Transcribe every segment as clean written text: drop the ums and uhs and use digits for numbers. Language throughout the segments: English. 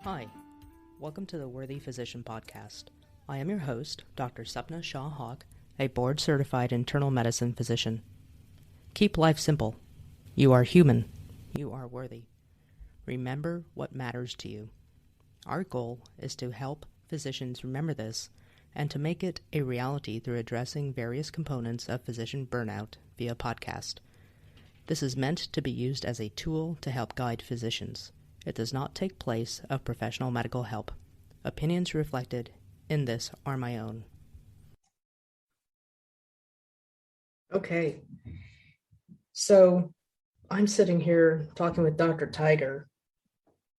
Hi, welcome to the Worthy Physician Podcast. I am your host, Dr. Sapna Shah-Hawk, a board-certified internal medicine physician. Keep life simple. You are human. You are worthy. Remember what matters to you. Our goal is to help physicians remember this and to make it a reality through addressing various components of physician burnout via podcast. This is meant to be used as a tool to help guide physicians. It does not take place of professional medical help. Opinions reflected in this are my own. Okay, so I'm sitting here talking with Dr. Tiger.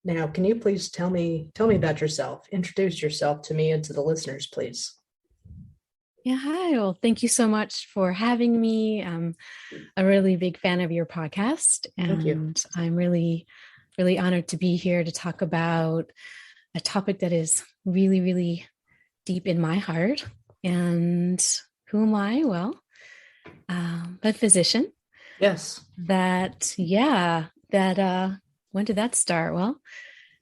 Now, can you please tell me about yourself? Introduce yourself to me and to the listeners, please. Yeah, hi. Well, thank you so much for having me. I'm a really big fan of your podcast, Thank you. and I'm really, really honored to be here to talk about a topic that is really, really deep in my heart. And who am I? Well, a physician. Yes. When did that start? Well,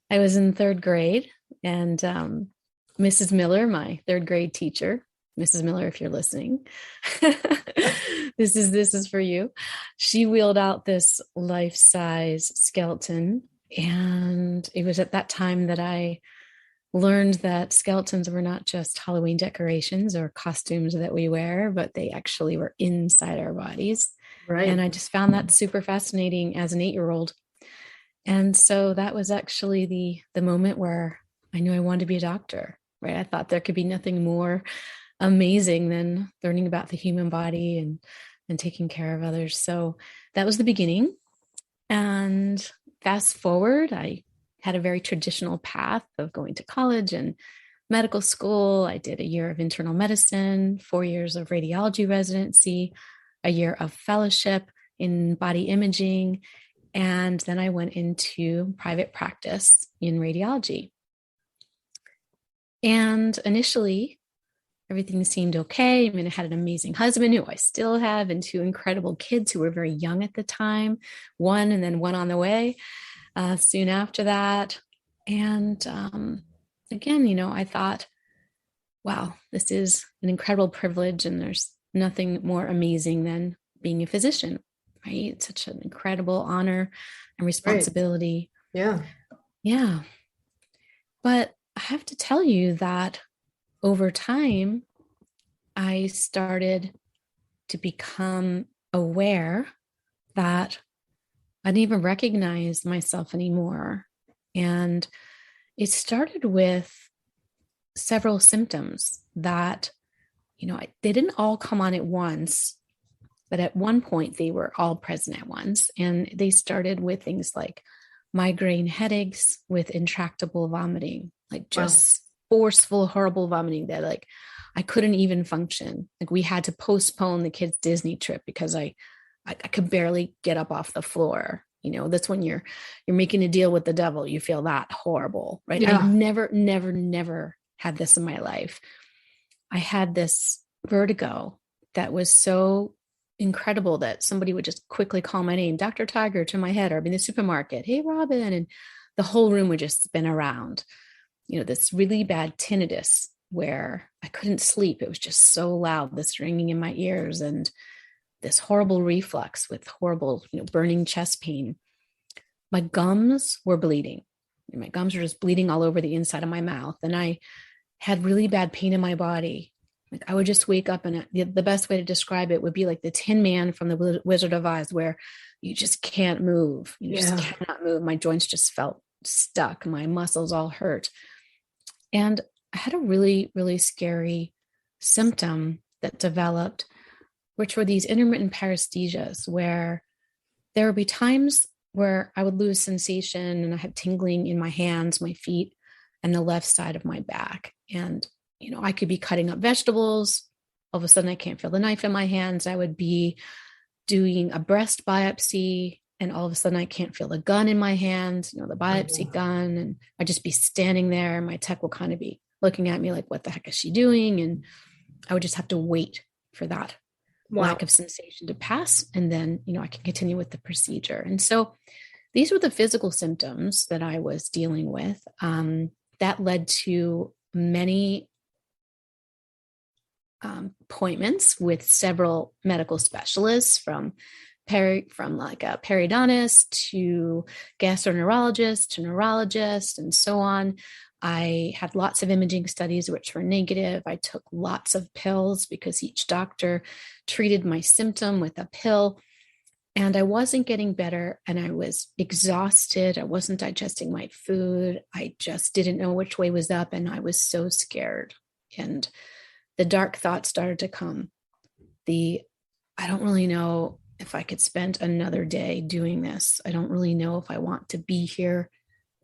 I was in third grade, and Mrs. Miller, my third grade teacher, Mrs. Miller, if you're listening, this is for you. She wheeled out this life-size skeleton, and it was at that time that I learned that skeletons were not just Halloween decorations or costumes that we wear, but they actually were inside our bodies. Right. And I just found that super fascinating as an 8-year-old. And so that was actually the moment where I knew I wanted to be a doctor, right? I thought there could be nothing more amazing than learning about the human body and taking care of others. So that was the beginning. And fast forward, I had a very traditional path of going to college and medical school. I did a year of internal medicine, 4 years of radiology residency, a year of fellowship in body imaging, and then I went into private practice in radiology. And initially, everything seemed okay. I mean, I had an amazing husband who I still have, and 2 incredible kids who were very young at the time, one and then one on the way soon after that. And again, I thought, wow, this is an incredible privilege, and there's nothing more amazing than being a physician, right? It's such an incredible honor and responsibility. Right. Yeah. But I have to tell you that over time, I started to become aware that I didn't even recognize myself anymore. And it started with several symptoms that, they didn't all come on at once, but at one point they were all present at once. And they started with things like migraine headaches with intractable vomiting, like just forceful, horrible vomiting that like I couldn't even function. Like we had to postpone the kids' Disney trip because I could barely get up off the floor. That's when you're making a deal with the devil. You feel that horrible, right? Yeah. I never had this in my life. I had this vertigo that was so incredible that somebody would just quickly call my name, Dr. Tiger, to my head, or I'd be in the supermarket, hey, Robyn, and the whole room would just spin around. This really bad tinnitus where I couldn't sleep. It was just so loud, this ringing in my ears, and this horrible reflux with horrible, burning chest pain. My gums were bleeding. My gums were just bleeding all over the inside of my mouth. And I had really bad pain in my body. Like I would just wake up, and the best way to describe it would be like the Tin Man from the Wizard of Oz, where you just can't move. You just cannot move. My joints just felt stuck. My muscles all hurt. And I had a really, really scary symptom that developed, which were these intermittent paresthesias, where there would be times where I would lose sensation and I had tingling in my hands, my feet, and the left side of my back. And, I could be cutting up vegetables. All of a sudden, I can't feel the knife in my hands. I would be doing a breast biopsy, and all of a sudden, I can't feel the gun in my hand, the biopsy gun. And I'd just be standing there, and my tech will kind of be looking at me like, what the heck is she doing? And I would just have to wait for that lack of sensation to pass. And then, I can continue with the procedure. And so these were the physical symptoms that I was dealing with. That led to many appointments with several medical specialists, from like a periodontist to gastroenterologist to neurologist and so on. I had lots of imaging studies which were negative. I took lots of pills because each doctor treated my symptom with a pill, and I wasn't getting better, and I was exhausted. I wasn't digesting my food. I just didn't know which way was up, and I was so scared. And the dark thoughts started to come. I don't really know if I could spend another day doing this. I don't really know if I want to be here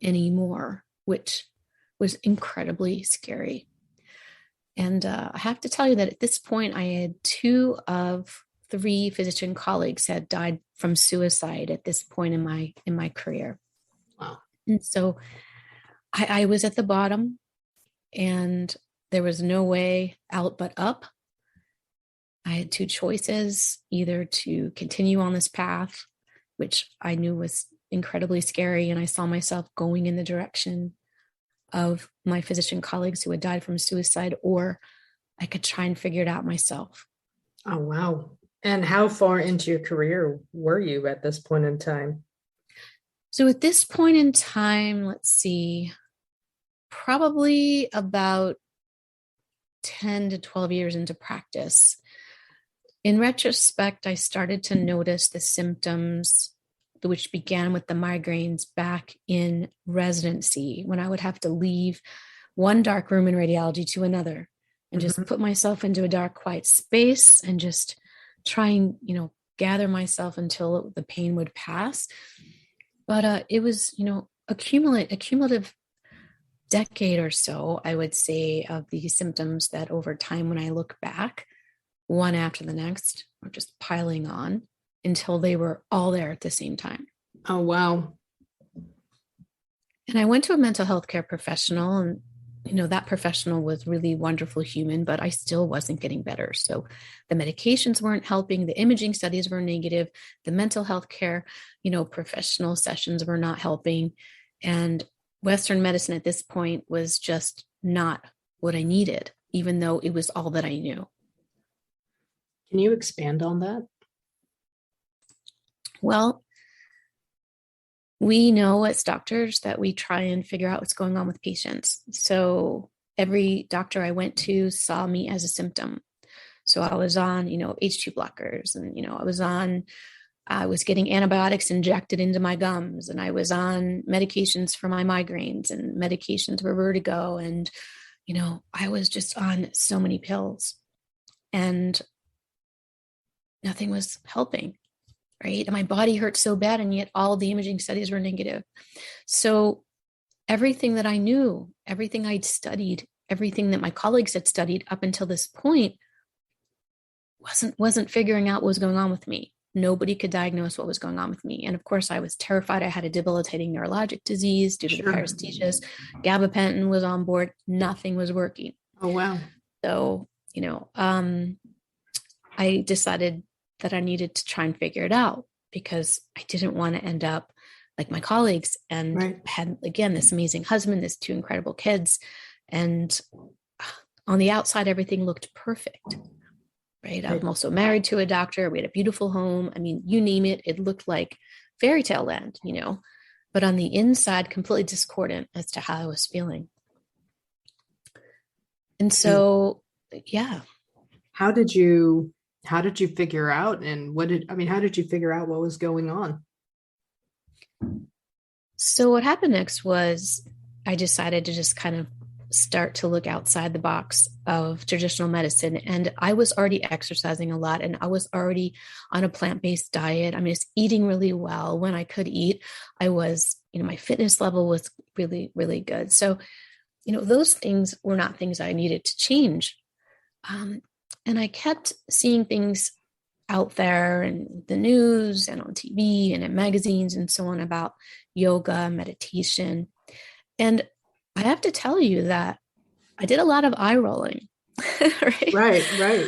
anymore, which was incredibly scary. And I have to tell you that at this point, I had 2 of 3 physician colleagues had died from suicide at this point in my career. Wow. And so I was at the bottom, and there was no way out but up. I had 2 choices: either to continue on this path, which I knew was incredibly scary, and I saw myself going in the direction of my physician colleagues who had died from suicide, or I could try and figure it out myself. Oh, wow. And how far into your career were you at this point in time? So at this point in time, let's see, probably about 10 to 12 years into practice. In retrospect, I started to notice the symptoms, which began with the migraines, back in residency, when I would have to leave one dark room in radiology to another and just put myself into a dark, quiet space and just try and, gather myself until the pain would pass. But it was, a cumulative decade or so, I would say, of these symptoms that over time, when I look back, one after the next, were just piling on until they were all there at the same time. Oh, wow. And I went to a mental health care professional, and, that professional was really wonderful human, but I still wasn't getting better. So the medications weren't helping. The imaging studies were negative. The mental health care, professional sessions were not helping. And Western medicine at this point was just not what I needed, even though it was all that I knew. Can you expand on that? Well, we know as doctors that we try and figure out what's going on with patients. So every doctor I went to saw me as a symptom. So I was on, H2 blockers, and, I was getting antibiotics injected into my gums, and I was on medications for my migraines and medications for vertigo. And, I was just on so many pills, and nothing was helping. Right. And my body hurt so bad, and yet all the imaging studies were negative. So everything that I knew, everything I'd studied, everything that my colleagues had studied up until this point wasn't figuring out what was going on with me. Nobody could diagnose what was going on with me. And of course, I was terrified. I had a debilitating neurologic disease due to the paresthesias. Gabapentin was on board. Nothing was working. Oh, wow. So, I decided that I needed to try and figure it out, because I didn't want to end up like my colleagues, and had, again, this amazing husband, this 2 incredible kids. And on the outside, everything looked perfect, right? I'm also married to a doctor. We had a beautiful home. I mean, you name it, it looked like fairy tale land, but on the inside, completely discordant as to how I was feeling. And so, yeah. How did you figure out, and how did you figure out what was going on? So what happened next was I decided to just kind of start to look outside the box of traditional medicine. And I was already exercising a lot, and I was already on a plant-based diet. I mean, just eating really well when I could eat. I was, my fitness level was really, really good. So, those things were not things I needed to change. And I kept seeing things out there in the news and on TV and in magazines and so on about yoga, meditation. And I have to tell you that I did a lot of eye rolling. Right. Right.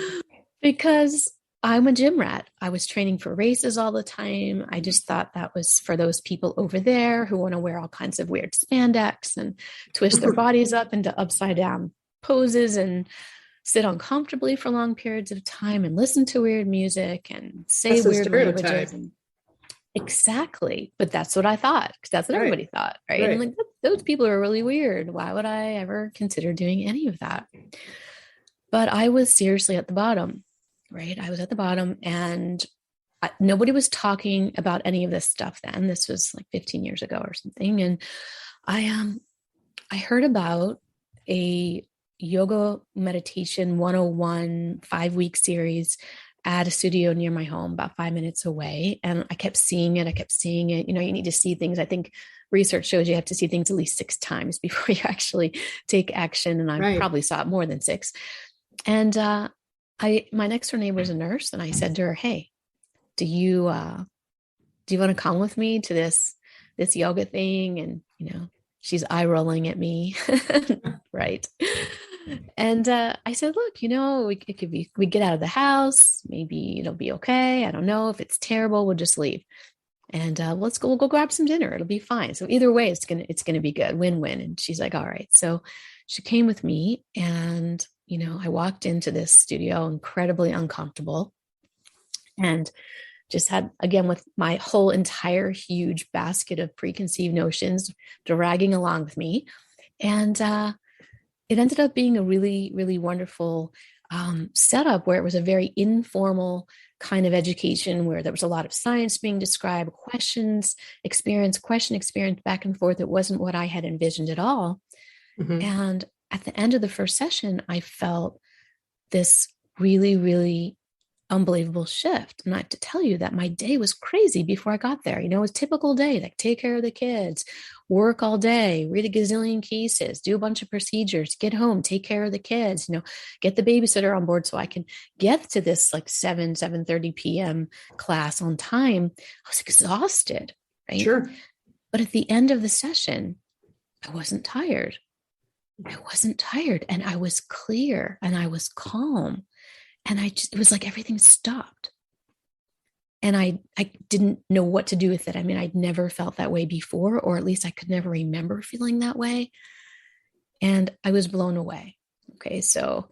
Because I'm a gym rat. I was training for races all the time. I just thought that was for those people over there who want to wear all kinds of weird spandex and twist their bodies up into upside down poses and sit uncomfortably for long periods of time and listen to weird music and say That's a weird stereotype. languages. And exactly. But that's what I thought, because that's what Right. everybody thought. Right. Right. I'm like, those people are really weird. Why would I ever consider doing any of that? But I was seriously at the bottom. Right. I was at the bottom, and nobody was talking about any of this stuff then. This was like 15 years ago or something. And I heard about a yoga meditation 101 5-week series at a studio near my home, about 5 minutes away. And I kept seeing it. You know, you need to see things. I think research shows you have to see things at least 6 times before you actually take action. And I probably saw it more than 6. And my next door neighbor was a nurse, and I said to her, "Hey, do you want to come with me to this yoga thing?" And, you know, she's eye rolling at me. Right. And I said, "Look, you know, it could be, we get out of the house, maybe it'll be okay. I don't know. If it's terrible, we'll just leave. And we'll go grab some dinner. It'll be fine. So either way, it's gonna be good, win-win." And she's like, "All right." So she came with me, and, you know, I walked into this studio incredibly uncomfortable, and just had, again, with my whole entire huge basket of preconceived notions dragging along with me. And it ended up being a really, really wonderful setup, where it was a very informal kind of education, where there was a lot of science being described, question experience back and forth. It wasn't what I had envisioned at all. Mm-hmm. And at the end of the first session, I felt this really, really unbelievable shift. And I have to tell you that my day was crazy before I got there. You know, it was a typical day, like take care of the kids, work all day, read a gazillion cases, do a bunch of procedures, get home, take care of the kids, you know, get the babysitter on board so I can get to this like 7:30 p.m. class on time. I was exhausted, right? Sure. But at the end of the session, I wasn't tired. And I was clear, and I was calm. And it was like everything stopped. And I didn't know what to do with it. I mean, I'd never felt that way before, or at least I could never remember feeling that way. And I was blown away. Okay. So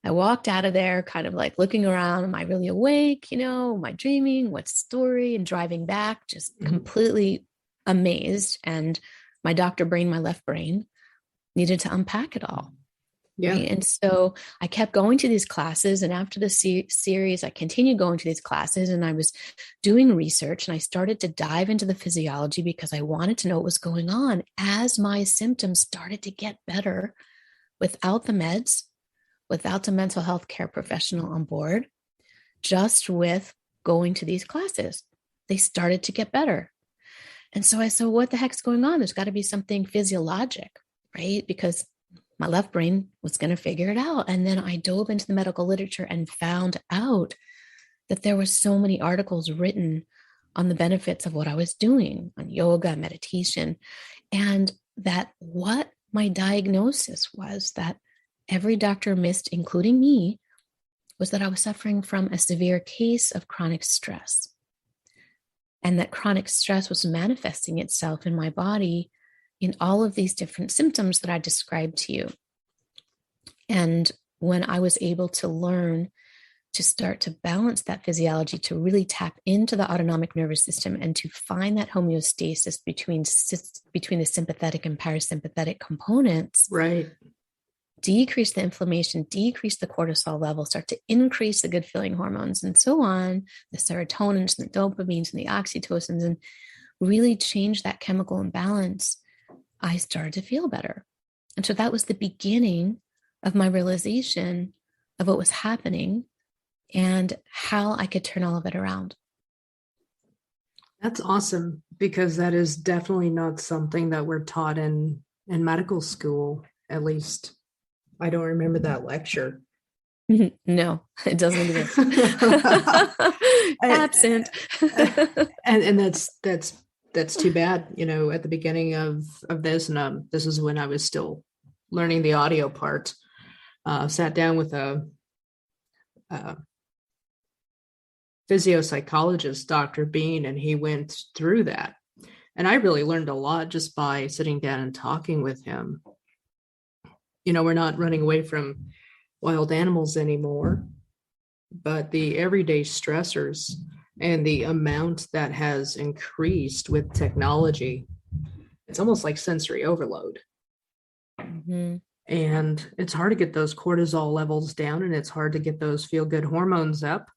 I walked out of there kind of like looking around. Am I really awake? You know, am I dreaming? What's the story? And driving back, just completely amazed. And my doctor brain, my left brain, needed to unpack it all. Yeah. Right? And so I kept going to these classes. And after the series, I continued going to these classes, and I was doing research, and I started to dive into the physiology because I wanted to know what was going on as my symptoms started to get better without the meds, without the mental health care professional on board, just with going to these classes. They started to get better. And so I said, what the heck's going on? There's got to be something physiologic, right? Because my left brain was going to figure it out. And then I dove into the medical literature and found out that there were so many articles written on the benefits of what I was doing, on yoga, meditation, and that what my diagnosis was, that every doctor missed, including me, was that I was suffering from a severe case of chronic stress. And that chronic stress was manifesting itself in my body in all of these different symptoms that I described to you. And when I was able to learn to start to balance that physiology, to really tap into the autonomic nervous system and to find that homeostasis between the sympathetic and parasympathetic components, right, decrease the inflammation, decrease the cortisol level, start to increase the good feeling hormones and so on, the serotonins and the dopamines and the oxytocins, and really change that chemical imbalance, I started to feel better. And so that was the beginning of my realization of what was happening and how I could turn all of it around. That's awesome, because that is definitely not something that we're taught in medical school. At least I don't remember that lecture. No, it doesn't exist. Absent. and that's too bad. You know, at the beginning of this, and this is when I was still learning the audio part. Sat down with a physiopsychologist, Dr. Bean, and he went through that. And I really learned a lot just by sitting down and talking with him. We're not running away from wild animals anymore, but the everyday stressors and the amount that has increased with technology, it's almost like sensory overload. Mm-hmm. And it's hard to get those cortisol levels down, and it's hard to get those feel-good hormones up.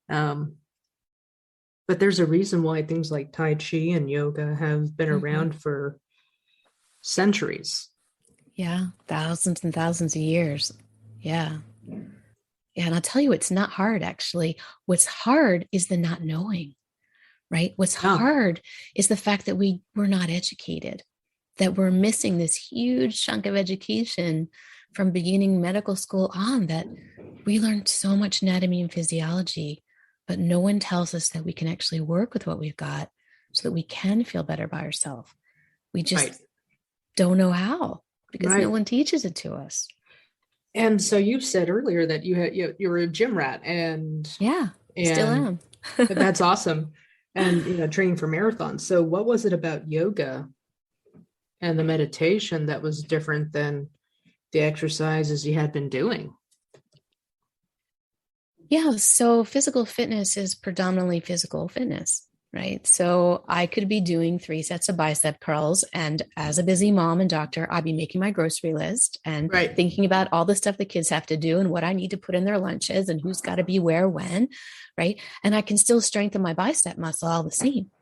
But there's a reason why things like Tai Chi and yoga have been around for centuries. Yeah, thousands and thousands of years. Yeah. Yeah, and I'll tell you, it's not hard, actually. What's hard is the not knowing, right? What's hard is the fact that we're not educated, that we're missing this huge chunk of education from beginning medical school on, that we learned so much anatomy and physiology, but no one tells us that we can actually work with what we've got so that we can feel better by ourselves. We just don't know how, because no one teaches it to us. And so you said earlier that you were a gym rat, and still am. That's awesome. And training for marathons. So what was it about yoga and the meditation that was different than the exercises you had been doing? Yeah, so physical fitness is predominantly physical fitness, right? So I could be doing 3 sets of bicep curls, and as a busy mom and doctor, I'd be making my grocery list and thinking about all the stuff the kids have to do and what I need to put in their lunches and who's got to be where, when, right? And I can still strengthen my bicep muscle all the same.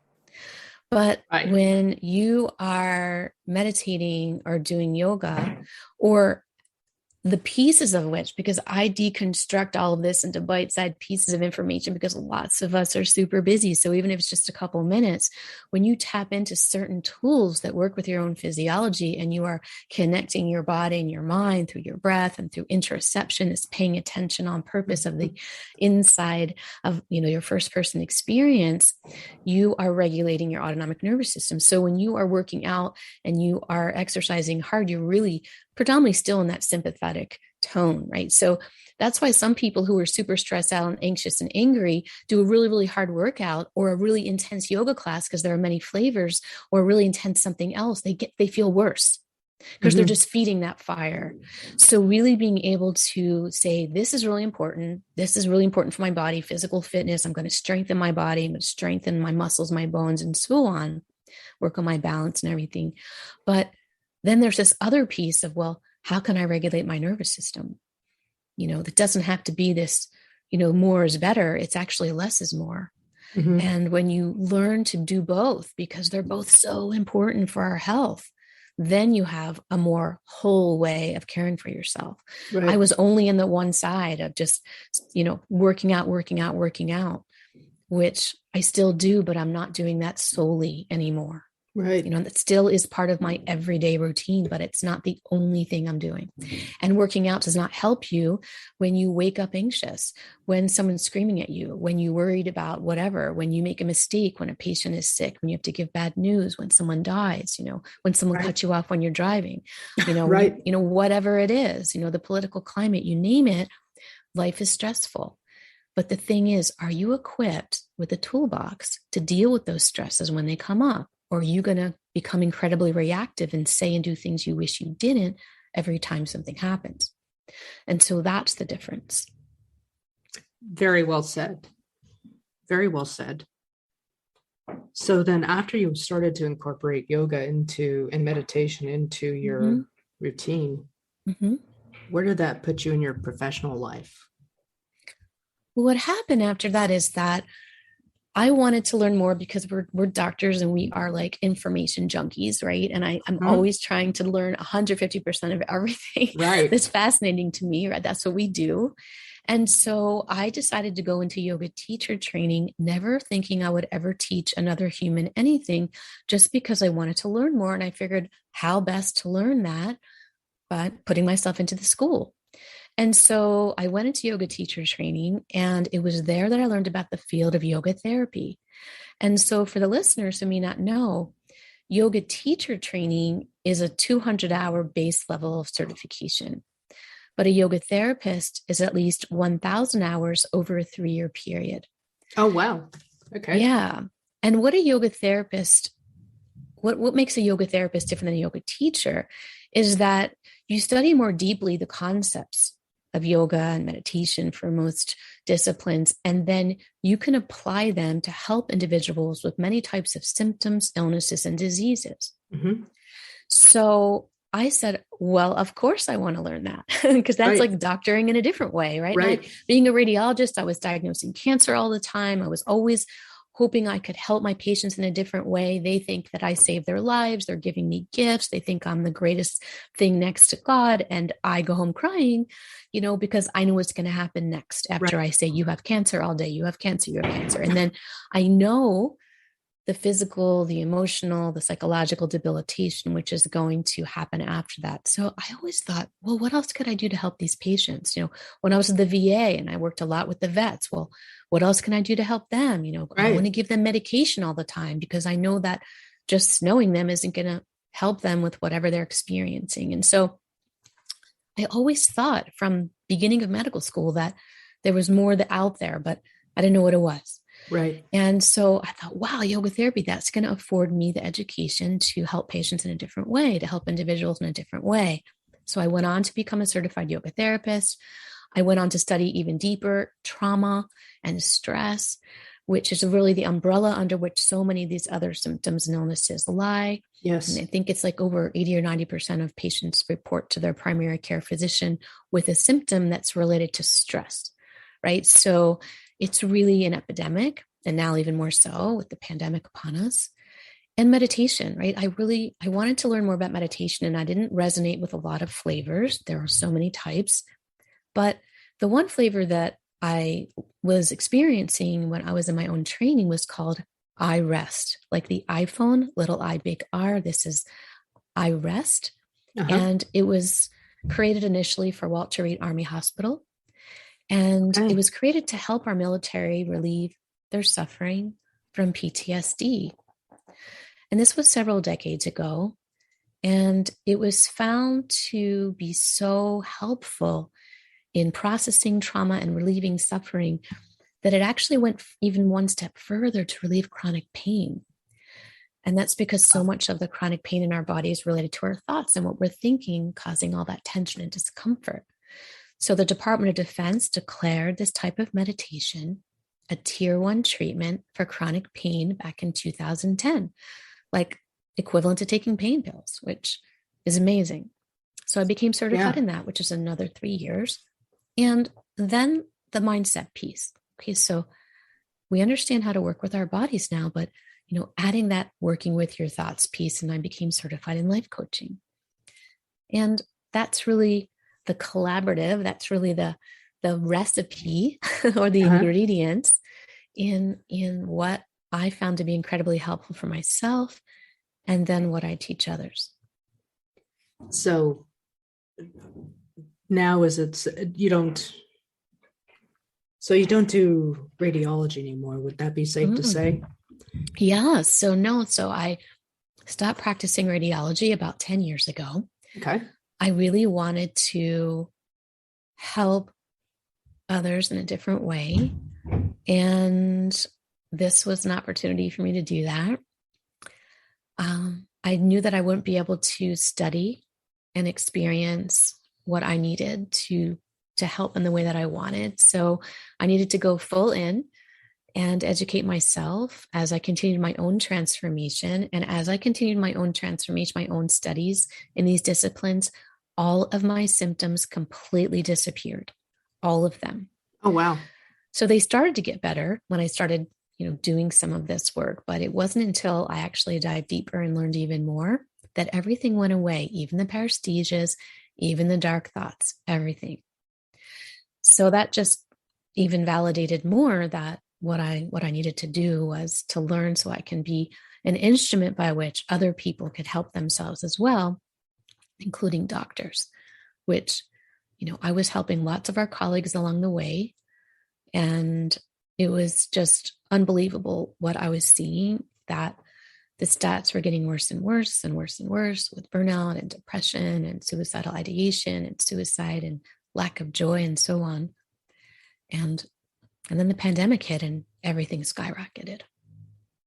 But when you are meditating or doing yoga, or the pieces of which, because I deconstruct all of this into bite-sized pieces of information, because lots of us are super busy. So even if it's just a couple of minutes, when you tap into certain tools that work with your own physiology, and you are connecting your body and your mind through your breath and through interoception, is paying attention on purpose of the inside of, your first person experience, you are regulating your autonomic nervous system. So when you are working out and you are exercising hard, you're really predominantly still in that sympathetic tone, right? So that's why some people who are super stressed out and anxious and angry do a really, really hard workout or a really intense yoga class, because there are many flavors, or really intense something else. They feel worse because they're just feeding that fire. So really being able to say, this is really important. This is really important for my body, physical fitness. I'm going to strengthen my body. I'm going to strengthen my muscles, my bones, and so on, work on my balance and everything. But then there's this other piece of, well, how can I regulate my nervous system? That doesn't have to be this, more is better. It's actually less is more. And when you learn to do both, because they're both so important for our health, then you have a more whole way of caring for yourself. I was only in the one side of just, working out, which I still do, but I'm not doing that solely anymore. That still is part of my everyday routine, but it's not the only thing I'm doing. And working out does not help you when you wake up anxious, when someone's screaming at you, when you're worried about whatever, when you make a mistake, when a patient is sick, when you have to give bad news, when someone dies, when someone cuts you off when you're driving, whatever it is, the political climate, you name it, life is stressful. But the thing is, are you equipped with a toolbox to deal with those stresses when they come up? Or are you going to become incredibly reactive and say and do things you wish you didn't every time something happens? And so that's the difference. Very well said. Very well said. So then after you started to incorporate yoga and meditation into your routine, where did that put you in your professional life? Well, what happened after that is that I wanted to learn more, because we're doctors and we are like information junkies, right? And I'm always trying to learn 150% of everything that's fascinating to me, right? That's what we do. And so I decided to go into yoga teacher training, never thinking I would ever teach another human anything, just because I wanted to learn more. And I figured, how best to learn that? By putting myself into the school. And so I went into yoga teacher training, and it was there that I learned about the field of yoga therapy. And so for the listeners who may not know, yoga teacher training is a 200-hour base level of certification. But a yoga therapist is at least 1,000 hours over a 3-year period. Oh, wow. Okay. Yeah. And what makes a yoga therapist different than a yoga teacher is that you study more deeply the concepts of yoga and meditation for most disciplines, and then you can apply them to help individuals with many types of symptoms, illnesses, and diseases. Mm-hmm. So I said, well, of course I want to learn that, because that's Right. like doctoring in a different way, right? Right. Being a radiologist, I was diagnosing cancer all the time. I was always hoping I could help my patients in a different way. They think that I saved their lives. They're giving me gifts. They think I'm the greatest thing next to God. And I go home crying, because I know what's going to happen next after Right. I say, you have cancer all day. You have cancer. You have cancer. And then I know the physical, the emotional, the psychological debilitation, which is going to happen after that. So I always thought, well, what else could I do to help these patients? When I was at the VA and I worked a lot with the vets, well, what else can I do to help them? I don't want to give them medication all the time, because I know that just knowing them isn't going to help them with whatever they're experiencing. And so I always thought from beginning of medical school that there was more out there, but I didn't know what it was. Right. And so I thought, wow, yoga therapy, that's going to afford me the education to help patients in a different way, to help individuals in a different way. So I went on to become a certified yoga therapist. I went on to study even deeper trauma and stress, which is really the umbrella under which so many of these other symptoms and illnesses lie. Yes. And I think it's like over 80 or 90% of patients report to their primary care physician with a symptom that's related to stress, right? So it's really an epidemic, and now even more so with the pandemic upon us. And meditation, right? I wanted to learn more about meditation, and I didn't resonate with a lot of flavors. There are so many types, but the one flavor that I was experiencing when I was in my own training was called I Rest, like the iPhone, little I, big R. This is I Rest. Uh-huh. And it was created initially for Walter Reed Army Hospital. And it was created to help our military relieve their suffering from PTSD. And this was several decades ago. And it was found to be so helpful in processing trauma and relieving suffering that it actually went even one step further to relieve chronic pain. And that's because so much of the chronic pain in our body is related to our thoughts and what we're thinking, causing all that tension and discomfort. So the Department of Defense declared this type of meditation a Tier 1 treatment for chronic pain back in 2010, like equivalent to taking pain pills, which is amazing. So I became certified in that, which is another 3 years. And then the mindset piece. Okay, so we understand how to work with our bodies now, but adding that working with your thoughts piece, and I became certified in life coaching. And that's really the collaborative, that's really the recipe or the ingredients in what I found to be incredibly helpful for myself, and then what I teach others. So now you don't do radiology anymore. Would that be safe to say? Yeah. So I stopped practicing radiology about 10 years ago. Okay. I really wanted to help others in a different way. And this was an opportunity for me to do that. I knew that I wouldn't be able to study and experience what I needed to help in the way that I wanted. So I needed to go full in and educate myself as I continued my own transformation. And as I continued my own transformation, my own studies in these disciplines, all of my symptoms completely disappeared, all of them. Oh, wow. So they started to get better when I started, doing some of this work, but it wasn't until I actually dived deeper and learned even more that everything went away, even the paresthesias, even the dark thoughts, everything. So that just even validated more that what I needed to do was to learn so I can be an instrument by which other people could help themselves as well, including doctors, which, I was helping lots of our colleagues along the way. And it was just unbelievable what I was seeing, that the stats were getting worse and worse and worse and worse with burnout and depression and suicidal ideation and suicide and lack of joy and so on. And then the pandemic hit, and everything skyrocketed.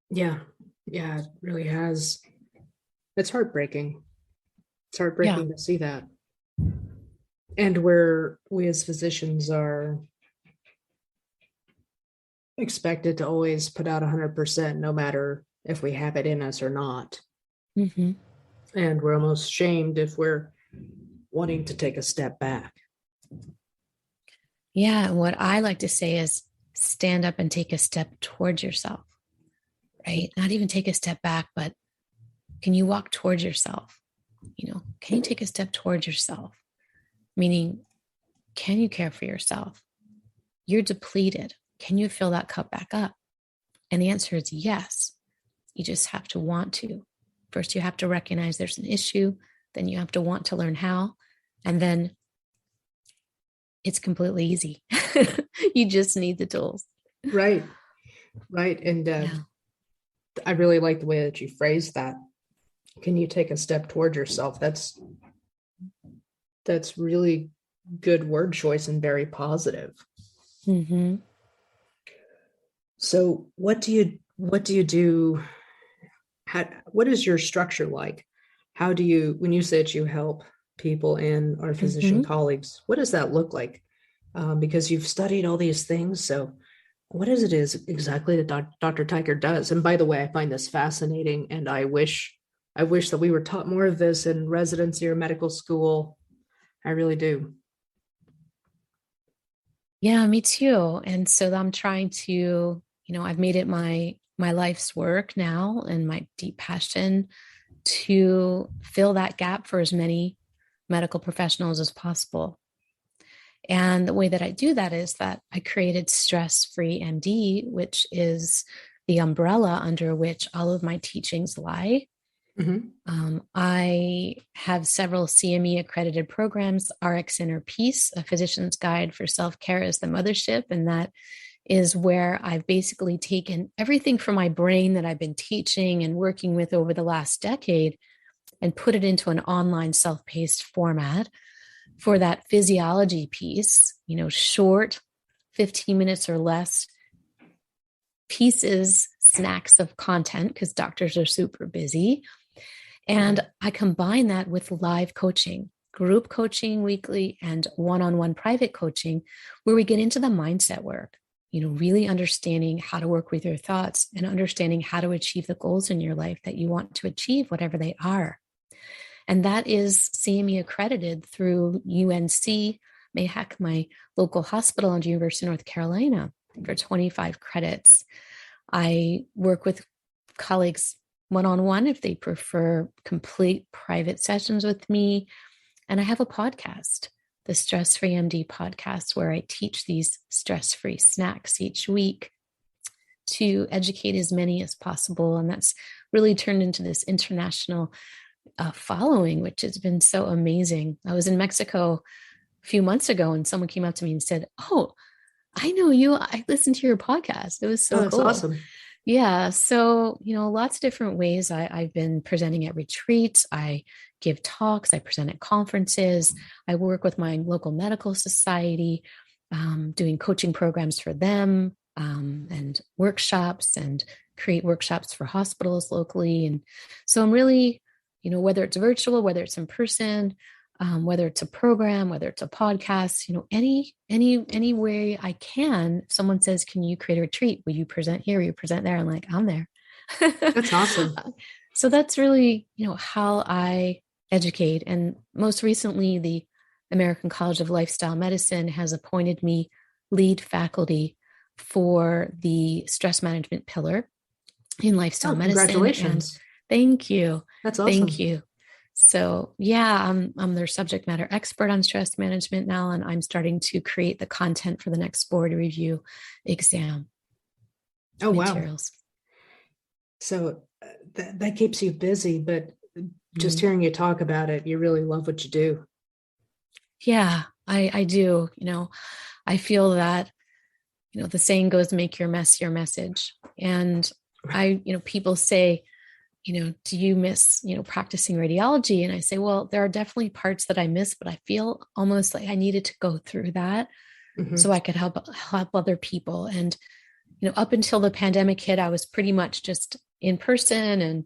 Yeah. Yeah, it really has. It's heartbreaking. It's heartbreaking to see that. And where we as physicians are expected to always put out 100%, no matter if we have it in us or not. Mm-hmm. And we're almost shamed if we're wanting to take a step back. Yeah. And what I like to say is stand up and take a step towards yourself, right? Not even take a step back, but can you walk towards yourself? Can you take a step towards yourself? Meaning, can you care for yourself? You're depleted. Can you fill that cup back up? And the answer is yes. You just have to want to. First, you have to recognize there's an issue. Then you have to want to learn how. And then it's completely easy. You just need the tools. Right. And I really like the way that you phrased that. Can you take a step toward yourself? That's really good word choice and very positive. Mm-hmm. So what do you do? What is your structure like? How do you, when you say that you help people and our physician colleagues, what does that look like? Because you've studied all these things. So what is it exactly that Dr. Tiger does? And by the way, I find this fascinating, and I wish that we were taught more of this in residency or medical school. I really do. Yeah, me too. And so I'm trying to, I've made it my life's work now and my deep passion to fill that gap for as many medical professionals as possible. And the way that I do that is that I created Stress Free MD, which is the umbrella under which all of my teachings lie. I have several CME accredited programs. RX Inner Peace, a physician's guide for self-care, is the mothership. And that is where I've basically taken everything from my brain that I've been teaching and working with over the last decade and put it into an online self-paced format for that physiology piece, short, 15 minutes or less pieces, snacks of content, because doctors are super busy. And I combine that with live coaching, group coaching weekly, and one-on-one private coaching, where we get into the mindset work, really understanding how to work with your thoughts and understanding how to achieve the goals in your life that you want to achieve, whatever they are. And that is CME accredited through UNC, Mayhack, my local hospital, and University of North Carolina for 25 credits. I work with colleagues one-on-one if they prefer complete private sessions with me. And I have a podcast, the Stress Free MD podcast, where I teach these stress-free snacks each week to educate as many as possible. And that's really turned into this international following, which has been so amazing. I was in Mexico a few months ago and someone came up to me and said, "Oh, I know you. I listened to your podcast. It was so that's cool." Awesome. Yeah. So, lots of different ways. I've been presenting at retreats. I give talks. I present at conferences. I work with my local medical society, doing coaching programs for them, and workshops, and create workshops for hospitals locally. And so I'm really, whether it's virtual, whether it's in person, whether it's a program, whether it's a podcast, any way I can. If someone says, "Can you create a retreat? Will you present here? Will you present there?" I'm like, "I'm there." That's awesome. So that's really, how I educate. And most recently, the American College of Lifestyle Medicine has appointed me lead faculty for the stress management pillar in lifestyle medicine. Congratulations. And thank you. That's awesome. Thank you. So yeah, I'm their subject matter expert on stress management now, and I'm starting to create the content for the next board review exam. Oh, materials. Wow. So that keeps you busy, but just hearing you talk about it, you really love what you do. Yeah, I do. I feel that, the saying goes, make your mess your message. And people say, do you miss, practicing radiology? And I say, well, there are definitely parts that I miss, but I feel almost like I needed to go through that so I could help other people. And, up until the pandemic hit, I was pretty much just in person,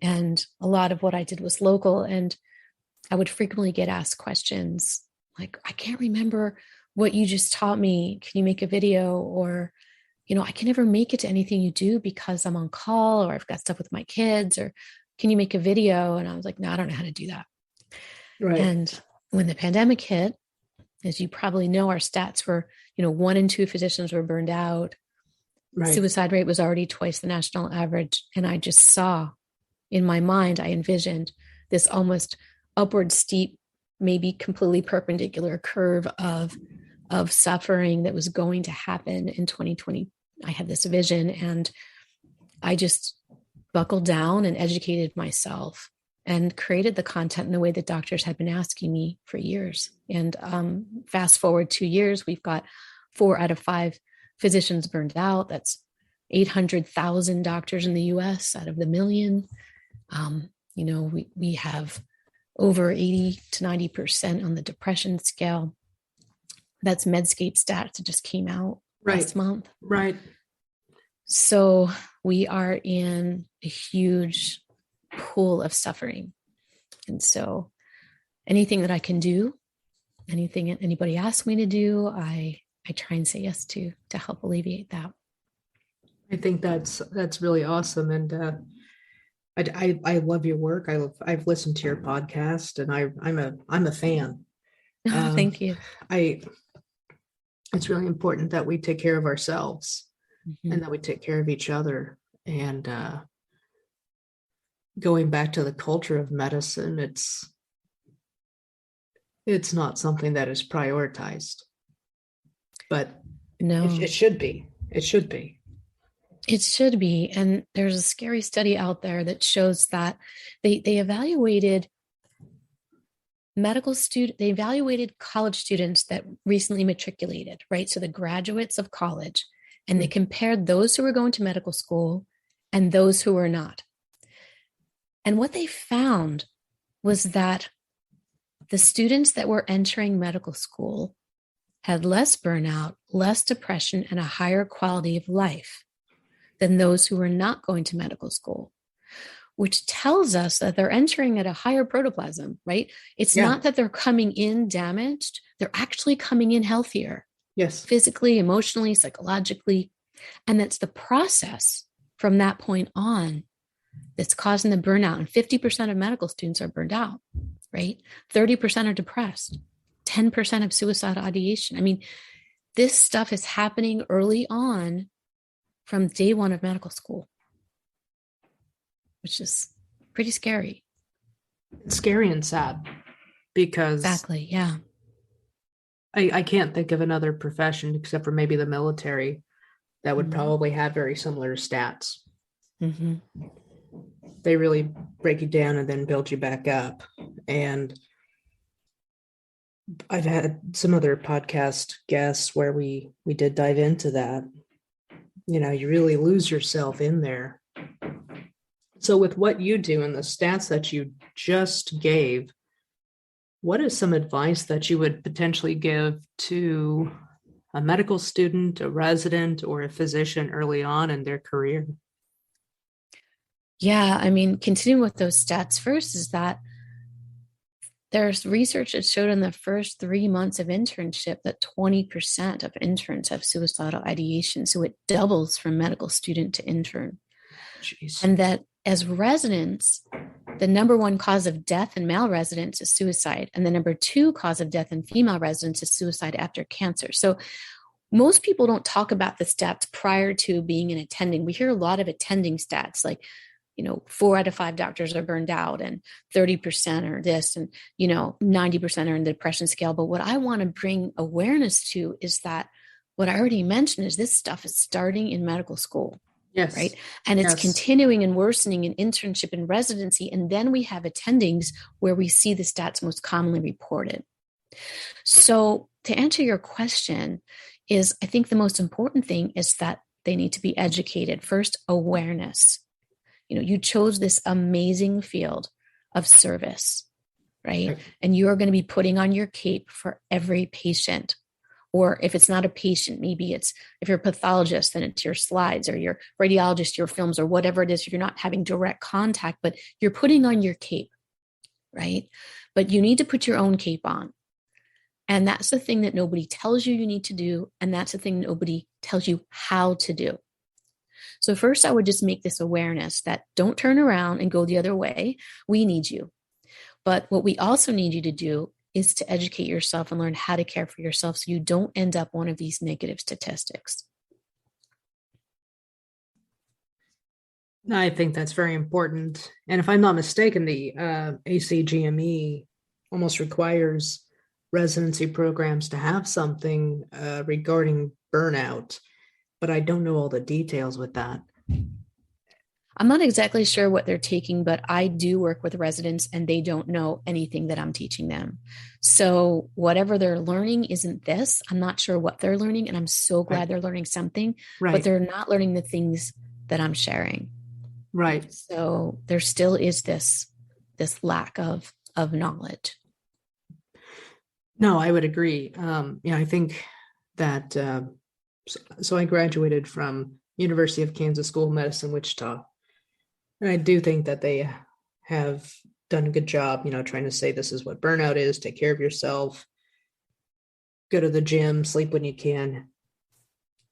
and a lot of what I did was local. And I would frequently get asked questions like, I can't remember what you just taught me. Can you make a video? Or, I can never make it to anything you do because I'm on call, or I've got stuff with my kids, or can you make a video? And I was like, no, I don't know how to do that. Right. And when the pandemic hit, as you probably know, our stats were, 1 in 2 physicians were burned out. Right. Suicide rate was already twice the national average. And I just saw in my mind, I envisioned this almost upward steep, maybe completely perpendicular curve of suffering that was going to happen in 2020. I had this vision, and I just buckled down and educated myself and created the content in the way that doctors had been asking me for years. And fast forward 2 years, we've got 4 out of 5 physicians burned out. That's 800,000 doctors in the US out of the million. We have over 80 to 90% on the depression scale. That's Medscape stats that just came out last month. Right. So we are in a huge pool of suffering. And so anything that I can do, anything anybody asks me to do, I try and say yes to help alleviate that. I think that's really awesome. And I love your work. I've listened to your podcast, and I'm a fan. Thank you. It's really important that we take care of ourselves, Mm-hmm. and that we take care of each other. And going back to the culture of medicine, it's not something that is prioritized, but no, it should be. It should be. It should be. And there's a scary study out there that shows that they evaluated they evaluated college students that recently matriculated, right? So the graduates of college, and they compared those who were going to medical school and those who were not. And what they found was that the students that were entering medical school had less burnout, less depression, and a higher quality of life than those who were not going to medical school, which tells us that they're entering at a higher protoplasm, right? It's not that they're coming in damaged. They're actually coming in healthier. Yes. Physically, emotionally, psychologically. And that's the process from that point on that's causing the burnout. And 50% of medical students are burned out, right? 30% are depressed. 10% of suicidal ideation. I mean, this stuff is happening early on from day 1 of medical school, which is pretty scary. It's scary and sad, because Exactly. Yeah. I can't think of another profession except for maybe the military that would probably have very similar stats. Mm-hmm. They really break you down and then build you back up. And I've had some other podcast guests where we did dive into that. You really lose yourself in there. So with what you do and the stats that you just gave, what is some advice that you would potentially give to a medical student, a resident, or a physician early on in their career? Yeah. I mean, continuing with those stats first is that there's research that showed in the first 3 months of internship that 20% of interns have suicidal ideation. So it doubles from medical student to intern. Jeez. And that as residents, the number 1 cause of death in male residents is suicide. And the number 2 cause of death in female residents is suicide after cancer. So most people don't talk about the stats prior to being an attending. We hear a lot of attending stats like, 4 out of 5 doctors are burned out, and 30% are this, and, 90% are in the depression scale. But what I want to bring awareness to is that what I already mentioned is this stuff is starting in medical school. Yes. Right. And it's continuing and worsening in internship and residency. And then we have attendings where we see the stats most commonly reported. So to answer your question is, I think the most important thing is that they need to be educated. First, awareness. You chose this amazing field of service, right? And you are going to be putting on your cape for every patient. Or if it's not a patient, maybe it's, if you're a pathologist, then it's your slides, or your radiologist, your films, or whatever it is. You're not having direct contact, but you're putting on your cape, right? But you need to put your own cape on. And that's the thing that nobody tells you need to do. And that's the thing nobody tells you how to do. So first, I would just make this awareness that don't turn around and go the other way. We need you. But what we also need you to do is to educate yourself and learn how to care for yourself so you don't end up one of these negative statistics. I think that's very important. And if I'm not mistaken, the ACGME almost requires residency programs to have something regarding burnout, but I don't know all the details with that. I'm not exactly sure what they're taking, but I do work with residents and they don't know anything that I'm teaching them. So whatever they're learning isn't this. I'm not sure what they're learning, and I'm so glad they're learning something, but they're not learning the things that I'm sharing. Right. So there still is this lack of knowledge. No, I would agree. I think that, so I graduated from University of Kansas School of Medicine, Wichita. And I do think that they have done a good job, trying to say this is what burnout is, take care of yourself, go to the gym, sleep when you can,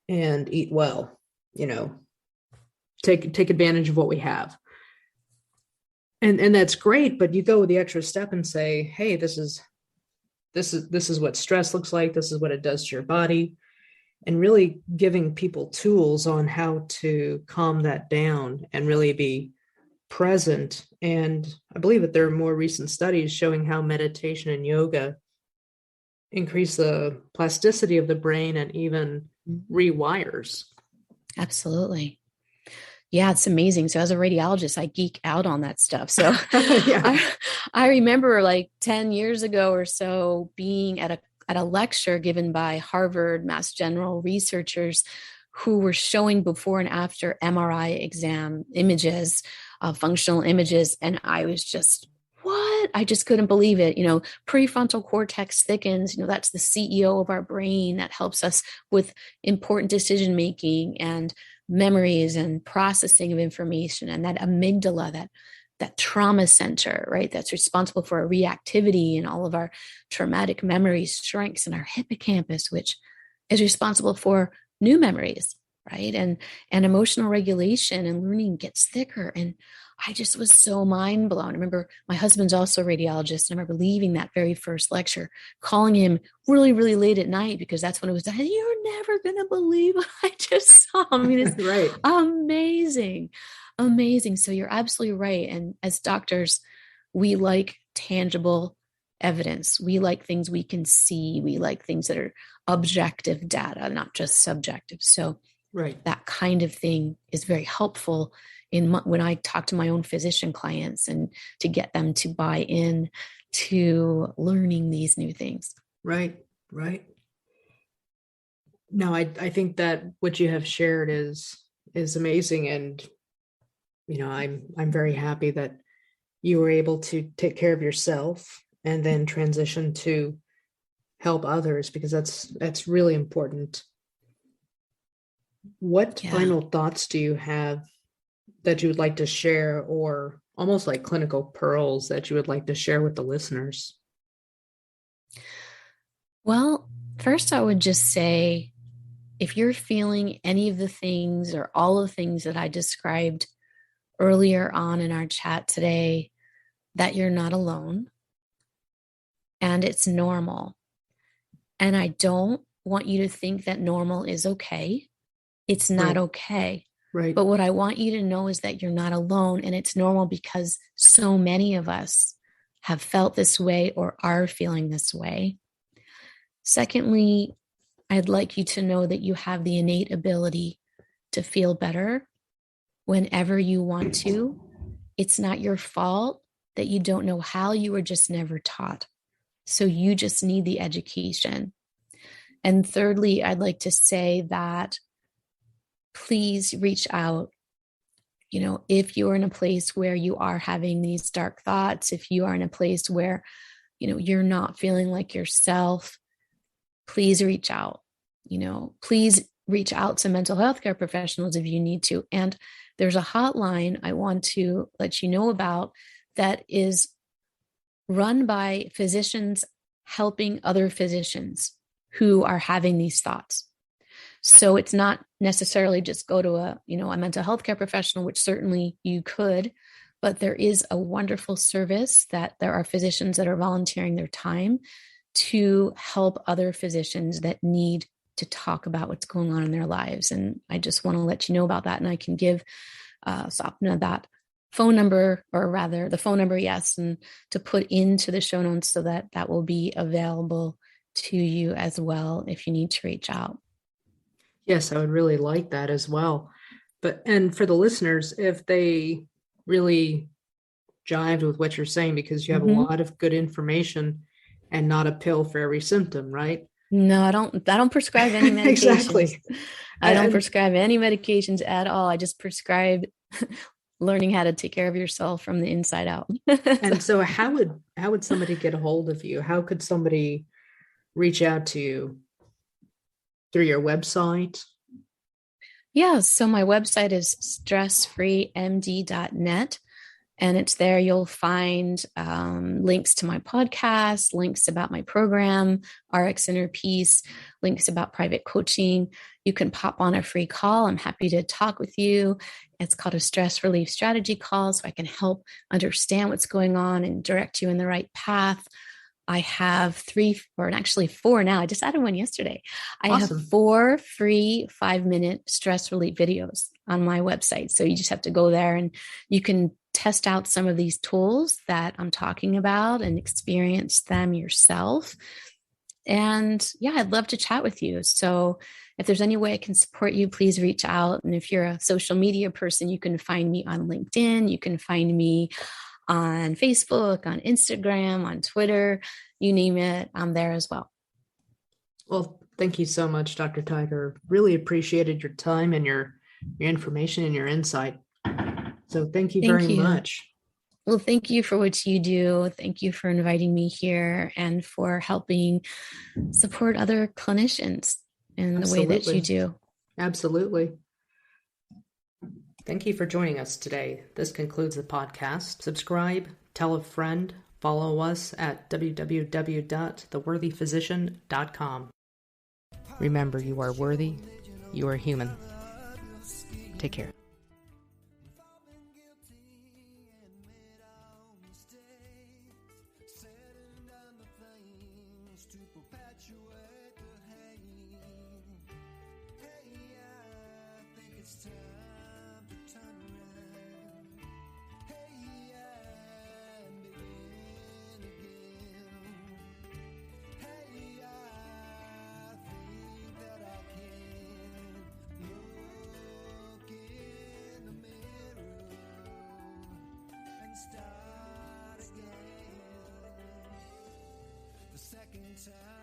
and eat well, take advantage of what we have. And that's great, but you go the extra step and say, hey, this is what stress looks like, this is what it does to your body, and really giving people tools on how to calm that down and really be present. And I believe that there are more recent studies showing how meditation and yoga increase the plasticity of the brain and even rewires. Absolutely. Yeah, it's amazing. So as a radiologist, I geek out on that stuff. So I remember like 10 years ago or so being at a lecture given by Harvard Mass General researchers who were showing before and after MRI exam images, functional images. And I was just, what? I just couldn't believe it. Prefrontal cortex thickens, that's the CEO of our brain that helps us with important decision-making and memories and processing of information. And that amygdala, that trauma center, right? That's responsible for our reactivity and all of our traumatic memories shrinks, and our hippocampus, which is responsible for new memories, right? And emotional regulation and learning gets thicker. And I just was so mind blown. I remember my husband's also a radiologist. And I remember leaving that very first lecture, calling him really, really late at night, because that's when it was done. You're never going to believe what I just saw. I mean, it's right. Amazing. Amazing. So you're absolutely right. And as doctors, we like tangible evidence. We like things we can see. We like things that are objective data, not just subjective. So that kind of thing is very helpful when I talk to my own physician clients and to get them to buy in to learning these new things. Right. No, I think that what you have shared is amazing. And, I'm very happy that you were able to take care of yourself and then transition to help others, because that's really important. What final thoughts do you have that you would like to share, or almost like clinical pearls that you would like to share with the listeners? Well, first I would just say, if you're feeling any of the things or all of the things that I described earlier on in our chat today, that you're not alone and it's normal. And I don't want you to think that normal is okay. It's not okay. Right. But what I want you to know is that you're not alone, and it's normal because so many of us have felt this way or are feeling this way. Secondly, I'd like you to know that you have the innate ability to feel better whenever you want to. It's not your fault that you don't know how. You were just never taught. So you just need the education. And thirdly, I'd like to say that please reach out. If you're in a place where you are having these dark thoughts, if you are in a place where, you're not feeling like yourself, please reach out. Please reach out to mental health care professionals if you need to. And there's a hotline I want to let you know about that is run by physicians helping other physicians who are having these thoughts. So it's not necessarily just go to a mental health care professional, which certainly you could, but there is a wonderful service that there are physicians that are volunteering their time to help other physicians that need to talk about what's going on in their lives. And I just want to let you know about that. And I can give Sapna that phone number, or rather the phone number, yes, and to put into the show notes so that that will be available to you as well if you need to reach out. Yes, I would really like that as well. And for the listeners, if they really jived with what you're saying, because you have a lot of good information and not a pill for every symptom, right? No, I don't prescribe any medications. Exactly. I don't prescribe any medications at all. I just prescribe learning how to take care of yourself from the inside out. And so how would somebody get a hold of you? How could somebody reach out to you? Through your website? Yeah, so my website is stressfreemd.net. And it's there. You'll find links to my podcast, links about my program, RX Inner Peace, links about private coaching. You can pop on a free call. I'm happy to talk with you. It's called a stress relief strategy call, so I can help understand what's going on and direct you in the right path. I have 3, or actually 4 now. I just added one yesterday. I have 4 free 5-minute stress relief videos on my website. So you just have to go there and you can test out some of these tools that I'm talking about and experience them yourself. And yeah, I'd love to chat with you. So if there's any way I can support you, please reach out. And if you're a social media person, you can find me on LinkedIn. You can find me on Facebook, on Instagram, on Twitter, you name it, I'm there as well. Well, thank you so much, Dr. Tiger. Really appreciated your time and your information and your insight. So thank you very much. Well, thank you for what you do. Thank you for inviting me here and for helping support other clinicians in the way that you do. Absolutely. Thank you for joining us today. This concludes the podcast. Subscribe, tell a friend, follow us at www.theworthyphysician.com. Remember, you are worthy, you are human. Take care. Start again the second time.